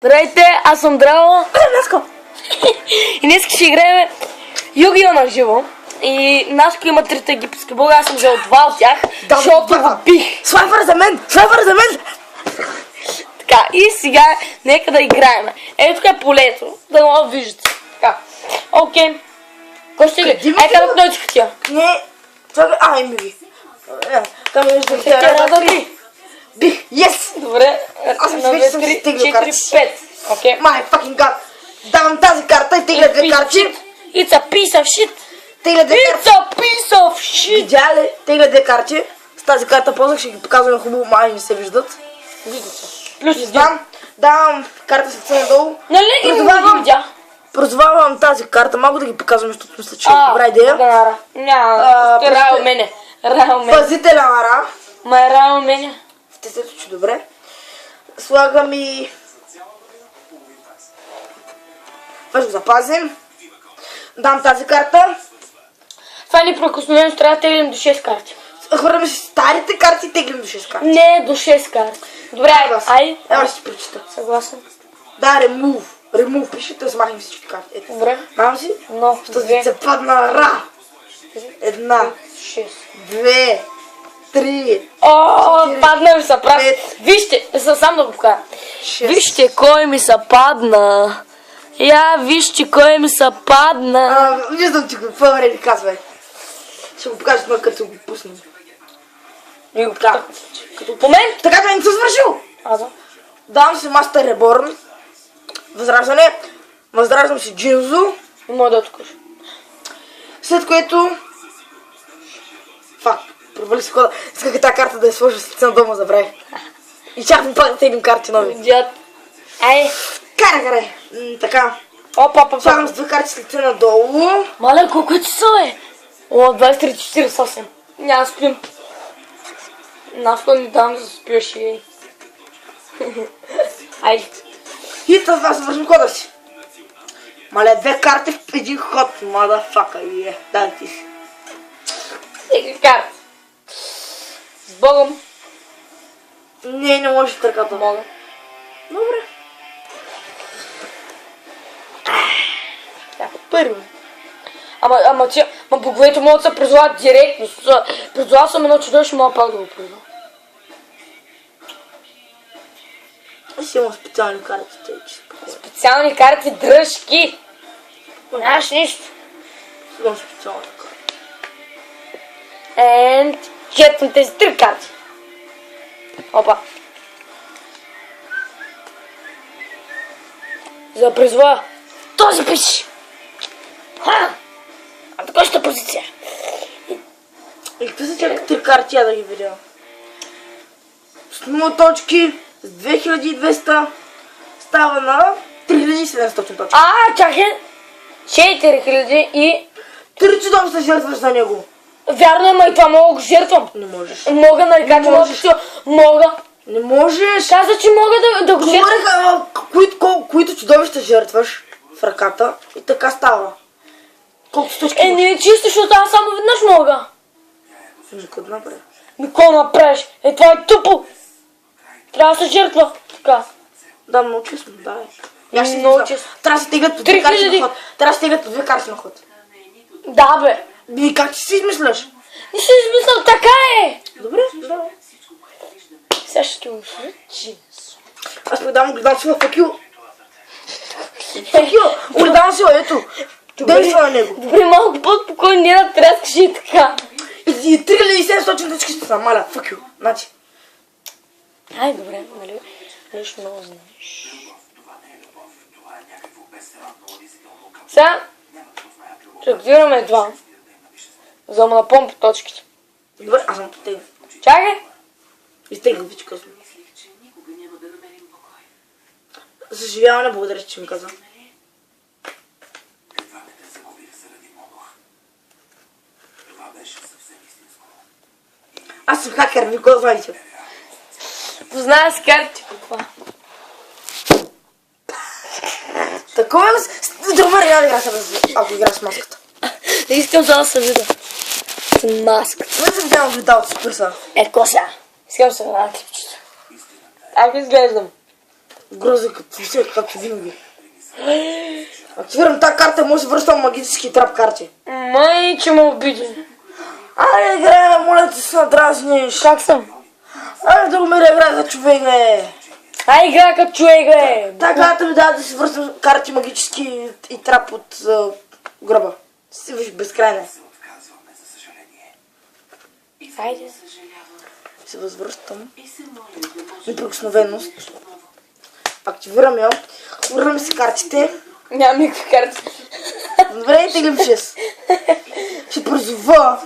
Здравейте, аз съм Драго. И днес ще играем Югио на живо. И Наско има трите египетски бога, аз съм взел два от тях, защото го бих. Слайфър за мен! Слайфър за мен! Така, и сега нека да играем. Ето тук е полето, да го виждате. Така, окей. Кой ще играе? Ай, къде научиха тя? Не, чакай, ми ги. Там виждам Те бих, yes! Добре, Аз вече съм си теглил 4, картите. 5. Окей. My fucking god! Давам тази карта и тегля две карти. It's a piece of shit. Тегля две It's карти. a piece of shit. Видя ли? Тегля две карти. С тази карта ползвах, ще ги показвам на хубаво, май не се виждат. Виждате. Плюс Давам карта с надолу. Нали ги видя? Прозвавам тази карта, малко да ги показвам, защото мисля, че е добра идея. Няма, рао мене. Пазителя на Ра. Ма е рао мене. В тесето, че добре. Слагам и... Това ще го запазим. Дам тази карта. Това ни прекосновено, трябва да теглим до 6 карти. Хвърляме си старите карти и теглим до 6 карти. Не, до 6 карти. Добре, ай. Ела ще ти прочита. Съгласен. Да, remove. Remove пише, да смахнем всички карти. Ето. Добре. Мам си? Но, Ще се падна Ра. 1, 6. 2, 3, О, падна ми са прав. пет. Вижте, сам да го покажа. 6. Вижте кой ми са падна. Я вижте кой ми са падна. Виждам, че какво време казвай. Ще го покажа това, като го пуснем. И го Да. Като по мен? Така да не съм свършил. Да. Давам си Master Reborn. Възраждане. Възраждам си Джинзо. Не мога да откажа. След което... Фак, провали си хода. Исках тази карта да я сложа с лице на дома, забравих. И чакам пак да теглим карти нови. Дядь. Ай. Карай. Така. Опа. Слагам с две карти с лице надолу. Мале, колко е часа, бе? О, 23:48. Няма спим. Наско ни дам да спиш и... Айде. И това завършим хода си. Мале, две карти в един ход. Мадафака. Да, ти си. Тегли карта. С Богом. Не можеш така да Мога. Добре. Тя първо. Ама боговете могат да се призоват директно. Призовал съм едно чудовище, мога пак да го призова. Аз си имам специални карти. Специални карти, дръжки. Нямаш нищо. Имам специални карти. And четвам тези три карти. Опа. За да призова този пиш. А така ще позиция. И какви са тя три карти, я да ги видя? С 0 точки, с 2200 става на 3700 точки. Чакай. 4000 и... Три чудовища жертваш за него. Вярно е, ма и това мога да го жертвам. Не можеш. Мога, нали, как мога. Не можеш. Каза, че мога да го жертвам. Говореха, които чудовища жертваш в ръката и така става. Колко точки Не е чисто, защото аз само веднъж мога. Никой да направи. Какво направиш? Това е тъпо. Трябва да се жертва. Така. Да, много честно, да. Много честно. Трябва да се теглят по две карти на ход. Трябва да се теглят по две карти на ход. Да, бе. И как ти си измисляш? Не си измислял, така е. Добре, да. Сега ще го случи. Аз предавам огледам си в факил. Факил! Огледам си, ето. Действа на него. Добре, малко по-спокойно, не да тряскаш и така. И 3700 точки ще са, маля. Факил. Значи. Ай, добре, нали? Нищо много знаеш. Сега ще активираме два. За да му напомпа точките. Добре, аз съм потегнал. Чакай. Изтегнал вече късно. Съживяване, благодаря, че ми каза. Аз съм хакер, ви го знаете. Позная с карти каква. Такова е. Добре, я да игра с ако игра с маската. Не искам за да се видя. С маската. Не съм вземал видео от Спирса. Коса. Искам се на клипчета. Как изглеждам? Грози като всеки, както винаги. Активирам тази карта и може да връщам магически трап карти. Май, че ме обиди. Айде, играй, моля ти се надразниш. Как съм? Айде да умира, играй за човек, бе. Ай, игра като човек, бе. Та карта ми дава да си връщам карти магически и трап от гроба. Си виж безкрайна. Айде. Се възвръщам. Неприкосновеност. Активирам я. Върнем си картите. Нямам никакви карти. Добре, теглим 6. Ще призова.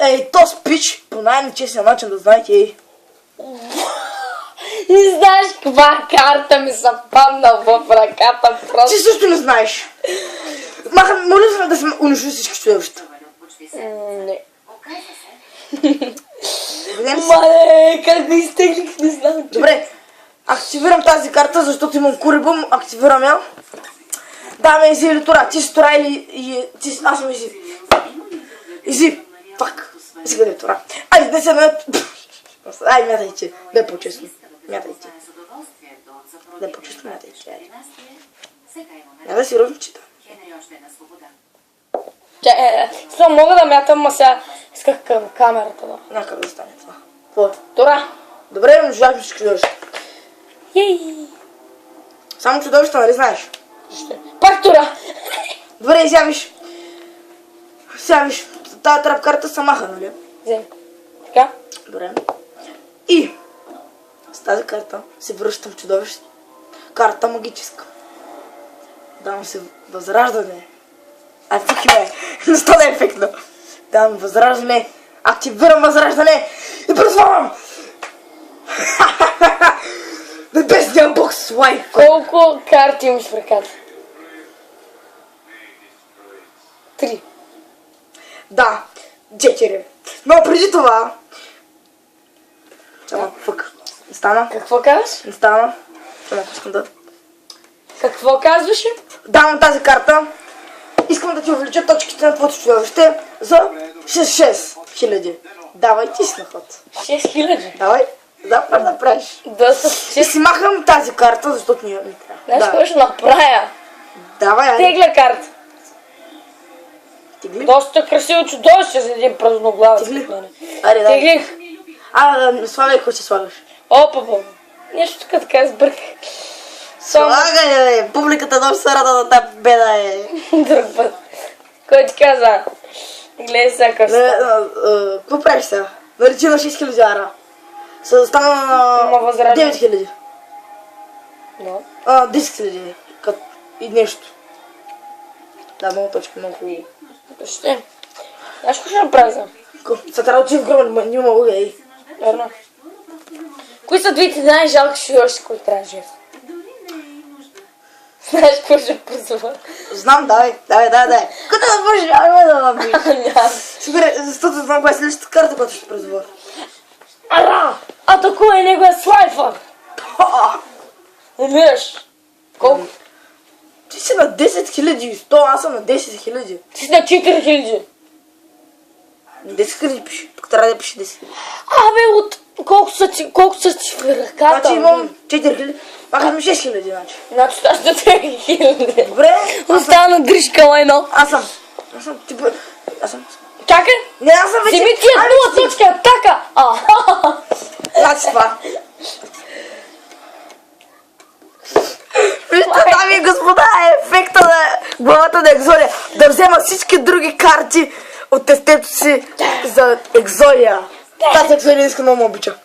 Ей, то спич по най-нечестния начин да знаете, ей. Не знаеш каква карта ми се падна в ръката Ти просто. също не знаеш. Маха, моля се да сме унищожи всички чудовища. Не. Виден ли си? Мале, как го изтеглих, не знам. Добре, активирам тази карта, защото имам курибум. Активирам я. Даме Изи или Тора. Ти си Тора или... Аз съм Изи. Изи. Фак. Изи къде е Тора. Айде, не се мет. Ай, мятайте. Бе по-честно. Мятайте. Бе по-честно, мятайте. Я да си розмчита. Само мога да мятам, а сега исках към камерата да. Някъде да стане това. Какво? Тора. Добре, унищожавам всички чудовища. Ей. Само чудовища, нали знаеш? Пак Тора. Добре, сявиш. Сявиш. Тая трап карта са маха, нали? Вземи. Така. Добре. И с тази карта се връщам чудовище. Карта магическа. Давам се възраждане. Тук ме. Защо да е ефектно? Давам възраждане. Активирам възраждане. И призвавам. Небесния бог Слайф. Колко карти имаш в ръката? 3. Да. 4. Но преди това... Чама, фък. Не стана. Какво казваш? Не стана. Чама, искам да... Какво казваше? Давам тази карта. Искам да ти увелича точките на твоето чудовище за 6 хиляди. Давай ти си на ход. 6000. Давай. Запраш да правиш. Доста. Ще си махам тази карта, защото ми трябва. Знаеш какво ще направя? Давай, айде. Тегля карта. Тегли. Доста красиво чудовище за един празноглавец. Тегли. като мене. Айде, дай. Теглих. Слагай, какво ще слагаш. Опа. Нещо тук така сбърках. Само Слагай, бе. Публиката много се рада на тази победа, е. друг път. Кой ти каза? Гледай сега какво става. Какво правиш сега? Наречи на 6 хиляди ара. Стана Има на възраждане. 9 хиляди. No. 10 хиляди. И нещо. Да, много точки, много хубаво. Ще. Знаеш какво ще направя за? Сега трябва да отидем в гроба, не мога, ей. Верно. Кои са двете най-жалки чудовища, които трябва да живеят? Знаеш какво ще позова? Знам, давай. Като да можеш, няма да набиш. Няма. Супер, защото знам коя е следващата карта, която ще призова. Ара! Атакувай неговия слайфър! Умираш. Колко? Ти си на 10 100, аз съм на 10 000. Ти си на 4000. 10 000 пише. Тук трябва да пише 10 000. Абе, от колко са ти в ръката? Значи имам 4 000. Махаме 6 000, значи. Значи това ще 3000. Добре, Остана дрижка лайно. аз съм. Аз съм. Чакай! Не, аз съм вече. Вземи тия 0 точки атака! Значи това. Вижте, дами и господа, ефекта на главата на Екзодия. Да взема всички други карти от тестето си за Екзодия. Тази Екзодия иска много ме обича.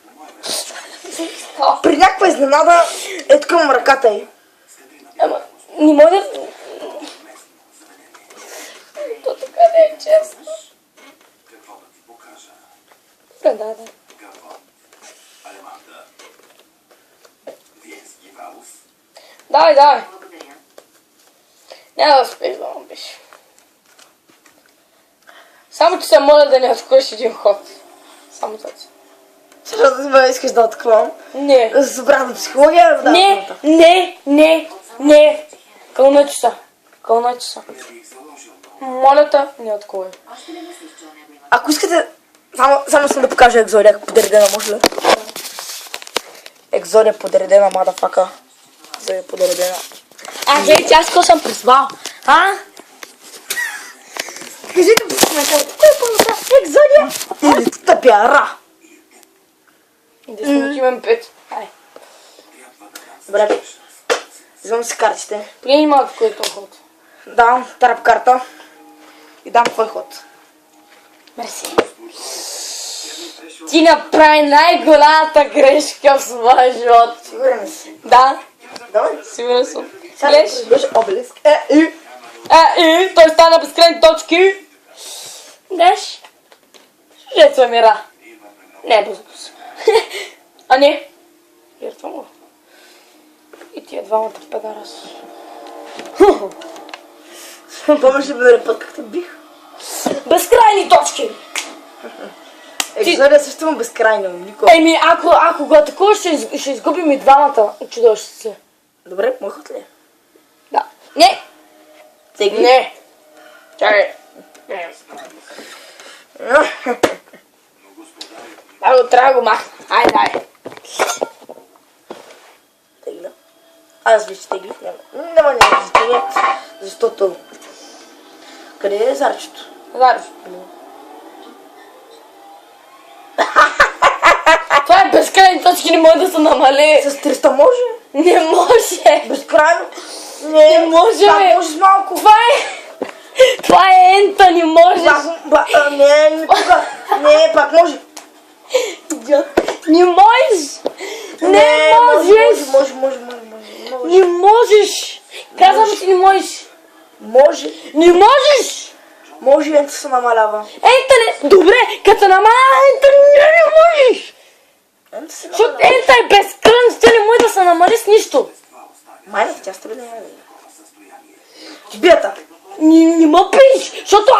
При някаква изненада е тук имам ръката й. Ама, не мога да... То така не е честно. Да. Давай. Няма да успееш да ме биш. Само че се моля да не откроиш един ход. Само това. Защото искаш да откривам. Не. С обратна психология. Да, Не. Кълначи са. Моля те, не откривай. Ако искате, само съм да покажа Екзодия, ако подредена, може ли? Екзодия подредена, мадафака. Екзодия подредена. Гледай, аз какво съм призвал? Кажете по коментар, кой е по-добра? Екзодия или тъпяра? Да снимем 5. Ай. Добре. Вземам си картите. Приеми малко който ход. Давам трап карта. И дам твой ход. Мерси. Ти направи най-голямата грешка в своя живот. Сигурен ли си? Да, Давай. сигурен съм. Сега Гледаш? беше обелиск. И той стана безкрайни точки. Гледаш? Жертва мира. Не е безопасно. А не. Жертва му. И тия двамата педарас. Помниш ли миналия път как те бих? Безкрайни точки. Екзодия също има безкрайно. Нико. Еми, ако го атакуваш, ще изгубим и двамата чудовища. Добре, мой ход ли е? Да. Не. Тегли. Не. Чакай. Не. Трябва да го махна. Айде, айде. Тегля. Аз вече тегли. Няма значение, защото... Къде е зарчето? Зариш. Това е безкрайни точки, не може да се намали. С 300 може? Не може. Безкрайно? Не може, Пак бе. може с малко. Това е ента, не можеш. Не, пак може. Не можеш. Не можеш. Може. Не можеш. Казвам ти не можеш. Може. Не можеш. Може ента се намалява. Ента не. Добре, като се намаля ента не можеш. Ента се Защото намалява. ента е безкрайно, тя не може да се намали с нищо. Майната, тя стабилна няма да е. Бията. Не ме пиш, защото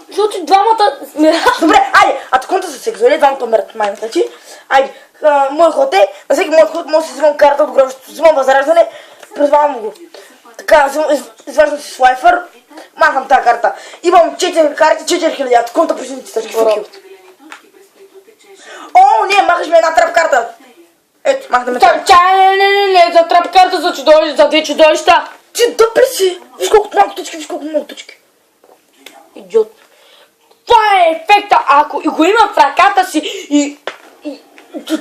защото двамата сме... Добре, айде, атакунта с Екзодия, двамата умират майната ти. Айде, мой ход е, на всеки мой ход може да си взимам карта от гробището, взимам възраждане, призвавам го. Така, изваждам си слайфър, махам тази карта. Имам 4 карти, 4000, атакунта причините точки. О, не, махаш ми една трап карта. Ето, махнем трап. Не, за трап карта за чудовище, за две чудовища. Ти дъпли си! Виж колко малко точки, виж колко много точки. Идиот. Това е ефекта, ако го има в ръката си и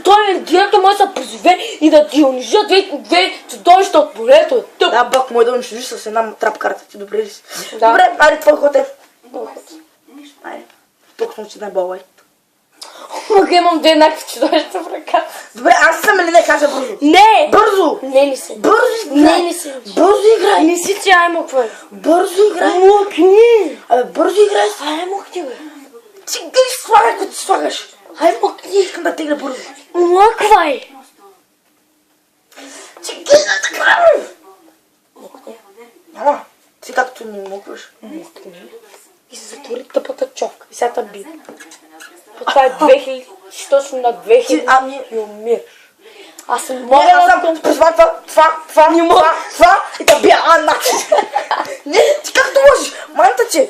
той директно може да се призове и да ти унижи две чудовища от полето. Да, бак, мой да унищожиш с една трап карта, ти добре ли си? Да. Добре, айде, твой ход е. Айде, тук съм си най-балай. Мога имам две еднакви чудовища в ръката. Добре, аз съм или не, кажа бързо. Не! Бързо! Не ли се? Бързо играй! Не си. Бързо играй! Не си ти, ай моква. Бързо играй! Мокни! Абе, бързо играй! Ай мокни, бе. Ти ги слагай, като слагаш! Ай мокни! Искам да тегля бързо. Моквай! Ти ги така, бе! Няма. Ти както не мокваш. Мокни. И се затвори тъпата човка. И сега те би. Това е 2000. Си точно на 2000. Ами... И умираш. Аз съм Не, мога аз съм призван това и да бия Анна. Не, ти както можеш. Майната ти.